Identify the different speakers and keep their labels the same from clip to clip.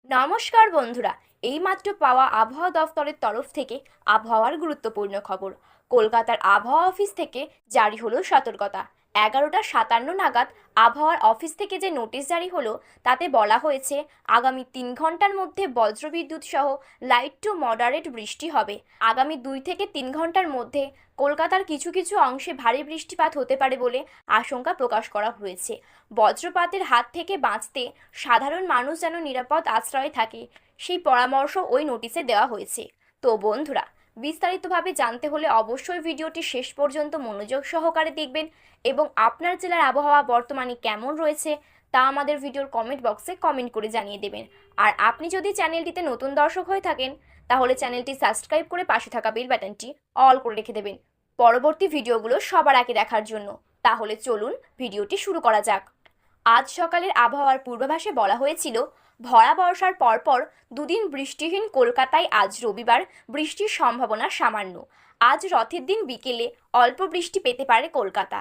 Speaker 1: নমস্কার বন্ধুরা, এইমাত্র পাওয়া আবহাওয়া দফতরের তরফ থেকে আবহাওয়ার গুরুত্বপূর্ণ খবর। কলকাতার আবহাওয়া অফিস থেকে জারি হলো সতর্কতা। 11:57 নাগাদ আবহাওয়ার অফিস থেকে যে নোটিশ জারি হলো তাতে বলা হয়েছে আগামী 3 ঘন্টার মধ্যে বজ্রবিদ্যুৎ সহ লাইট টু মডারেট বৃষ্টি হবে। আগামী 2 থেকে 3 ঘন্টার মধ্যে কলকাতার কিছু কিছু অংশে ভারী বৃষ্টিপাত হতে পারে বলে আশঙ্কা প্রকাশ করা হয়েছে। বজ্রপাতের হাত থেকে বাঁচতে সাধারণ মানুষ যেন নিরাপদ আশ্রয়ে থাকে সেই পরামর্শ ওই নোটিশে দেওয়া হয়েছে। তো বন্ধুরা, বিস্তারিতভাবে জানতে হলে অবশ্যই ভিডিওটি শেষ পর্যন্ত মনোযোগ সহকারে দেখবেন এবং আপনার জেলার আবহাওয়া বর্তমানে কেমন রয়েছে তা আমাদের ভিডিওর কমেন্ট বক্সে কমেন্ট করে জানিয়ে দেবেন। আর আপনি যদি চ্যানেলটিতে নতুন দর্শক হয়ে থাকেন তাহলে চ্যানেলটি সাবস্ক্রাইব করে পাশে থাকা বেল বাটনটি অল করে রেখে দেবেন পরবর্তী ভিডিওগুলো সবার আগে দেখার জন্য। তাহলে চলুন ভিডিওটি শুরু করা যাক। আজ সকালের আবহাওয়ার পূর্বাভাসে বলা হয়েছিল ভরা বর্ষার পরপর দুদিন বৃষ্টিহীন কলকাতায় আজ রবিবার বৃষ্টির সম্ভাবনা সামান্য। আজ রথের দিন বিকেলে অল্প বৃষ্টি পেতে পারে কলকাতা।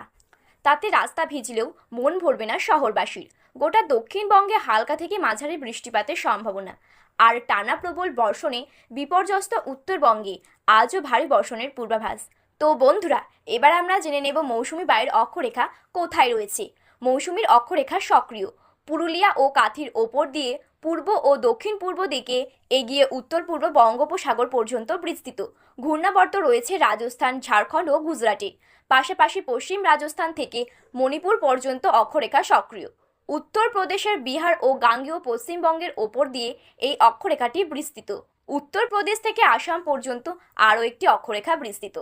Speaker 1: তাতে রাস্তা ভিজলেও মন ভরবে না শহরবাসীর। গোটা দক্ষিণবঙ্গে হালকা থেকে মাঝারি বৃষ্টিপাতের সম্ভাবনা। আর টানা প্রবল বর্ষণে বিপর্যস্ত উত্তরবঙ্গে আজও ভারী বর্ষণের পূর্বাভাস। তো বন্ধুরা, এবার আমরা জেনে নেব মৌসুমি বায়ুর অক্ষরেখা কোথায় রয়েছে। মৌসুমীর অক্ষরেখা সক্রিয় পুরুলিয়া ও কাঁথির ওপর দিয়ে পূর্ব ও দক্ষিণ পূর্ব দিকে এগিয়ে উত্তর পূর্ব বঙ্গোপসাগর পর্যন্ত বিস্তৃত। ঘূর্ণাবর্ত রয়েছে রাজস্থান, ঝাড়খণ্ড ও গুজরাটে। পাশাপাশি পশ্চিম রাজস্থান থেকে মণিপুর পর্যন্ত অক্ষরেখা সক্রিয়। উত্তরপ্রদেশের বিহার ও গাঙ্গেয় পশ্চিমবঙ্গের ওপর দিয়ে এই অক্ষরেখাটি বিস্তৃত। উত্তরপ্রদেশ থেকে আসাম পর্যন্ত আরও একটি অক্ষরেখা বিস্তৃত।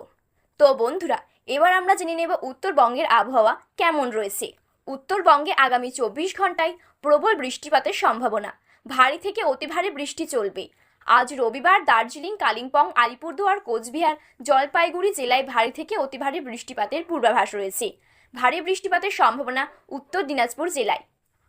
Speaker 1: তো বন্ধুরা, এবার আমরা জেনে নেব উত্তরবঙ্গের আবহাওয়া কেমন রয়েছে। উত্তরবঙ্গে আগামী 24 ঘন্টায় প্রবল বৃষ্টিপাতের সম্ভাবনা। ভারী থেকে অতি ভারী বৃষ্টি চলবে। আজ রবিবার দার্জিলিং, কালিম্পং, আলিপুরদুয়ার, কোচবিহার, জলপাইগুড়ি জেলায় ভারী থেকে অতি ভারী বৃষ্টিপাতের পূর্বাভাস রয়েছে। ভারী বৃষ্টিপাতের সম্ভাবনা উত্তর দিনাজপুর জেলায়।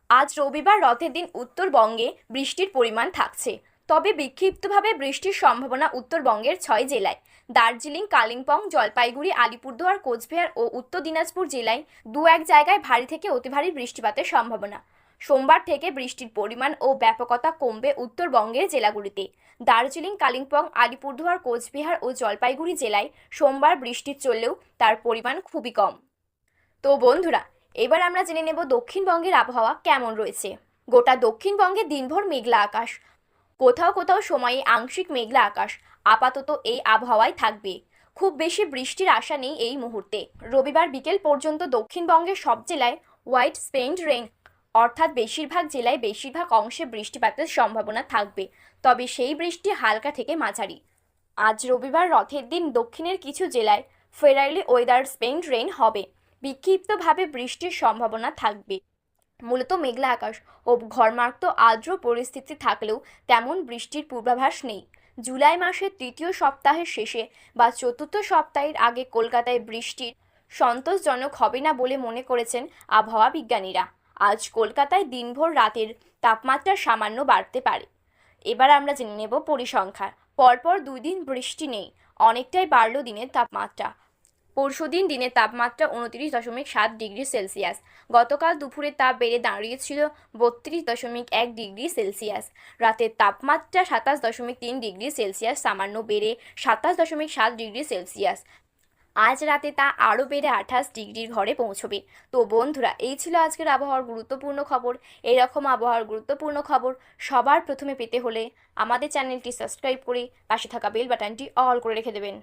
Speaker 1: আজ রবিবার রথের দিন উত্তরবঙ্গে বৃষ্টির পরিমাণ থাকছে, তবে বিক্ষিপ্তভাবে বৃষ্টির সম্ভাবনা উত্তরবঙ্গের 6 জেলায়। দার্জিলিং, কালিম্পং, জলপাইগুড়ি, আলিপুরদুয়ার, কোচবিহার ও উত্তর দিনাজপুর জেলায় 2-1 জায়গায় ভারী থেকে অতি ভারী বৃষ্টিপাতের সম্ভাবনা। সোমবার থেকে বৃষ্টির পরিমাণ ও ব্যাপকতা কমবে উত্তরবঙ্গের জেলাগুলিতে। দার্জিলিং, কালিম্পং, আলিপুরদুয়ার, কোচবিহার ও জলপাইগুড়ি জেলায় সোমবার বৃষ্টি চললেও তার পরিমাণ খুবই কম। তো বন্ধুরা, এবার আমরা জেনে নেব দক্ষিণবঙ্গের আবহাওয়া কেমন রয়েছে। গোটা দক্ষিণবঙ্গে দিনভর মেঘলা আকাশ, কোথাও কোথাও সময়ে আংশিক মেঘলা আকাশ আপাতত এই আবহাওয়ায় থাকবে। খুব বেশি বৃষ্টির আশা নেই এই মুহূর্তে। রবিবার বিকেল পর্যন্ত দক্ষিণবঙ্গের সব জেলায় হোয়াইট স্পেন্ড রেইন, অর্থাৎ বেশিরভাগ জেলায় বেশিরভাগ অংশে বৃষ্টিপাতের সম্ভাবনা থাকবে, তবে সেই বৃষ্টি হালকা থেকে মাঝারি। আজ রবিবার রথের দিন দক্ষিণের কিছু জেলায় ফেরারলি ওয়েদার স্পেন্ড রেইন হবে। বিক্ষিপ্তভাবে বৃষ্টির সম্ভাবনা থাকবে। মূলত মেঘলা আকাশ ও ঘর্মাক্ত আর্দ্র পরিস্থিতি থাকলেও তেমন বৃষ্টির পূর্বাভাস নেই। জুলাই মাসের 3য় সপ্তাহের শেষে বা 4র্থ সপ্তাহের আগে কলকাতায় বৃষ্টির সন্তোষজনক হবে না বলে মনে করেছেন আবহাওয়া বিজ্ঞানীরা। আজ কলকাতায় দিনভর রাতের তাপমাত্রা সামান্য বাড়তে পারে। এবার আমরা জেনে নেব পরিসংখ্যা। পরপর 2 দিন বৃষ্টি নেই, অনেকটাই বাড়ল দিনের তাপমাত্রা। পরশুদিন দিনের তাপমাত্রা 29.7 ডিগ্রি সেলসিয়াস। গতকাল দুপুরে তাপ বেড়ে দাঁড়িয়েছিল 32.1 ডিগ্রি সেলসিয়াস। রাতের তাপমাত্রা 27.3 ডিগ্রি সেলসিয়াস, সামান্য বেড়ে 27.7 ডিগ্রি সেলসিয়াস। আজ রাতে তা আরও বেড়ে 28 ডিগ্রির ঘরে পৌঁছবে। তো বন্ধুরা, এই ছিল আজকের আবহাওয়ার গুরুত্বপূর্ণ খবর। এরকম আবহাওয়ার গুরুত্বপূর্ণ খবর সবার প্রথমে পেতে হলে আমাদের চ্যানেলটি সাবস্ক্রাইব করে পাশে থাকা বেল বাটনটি অল করে রেখে দেবেন।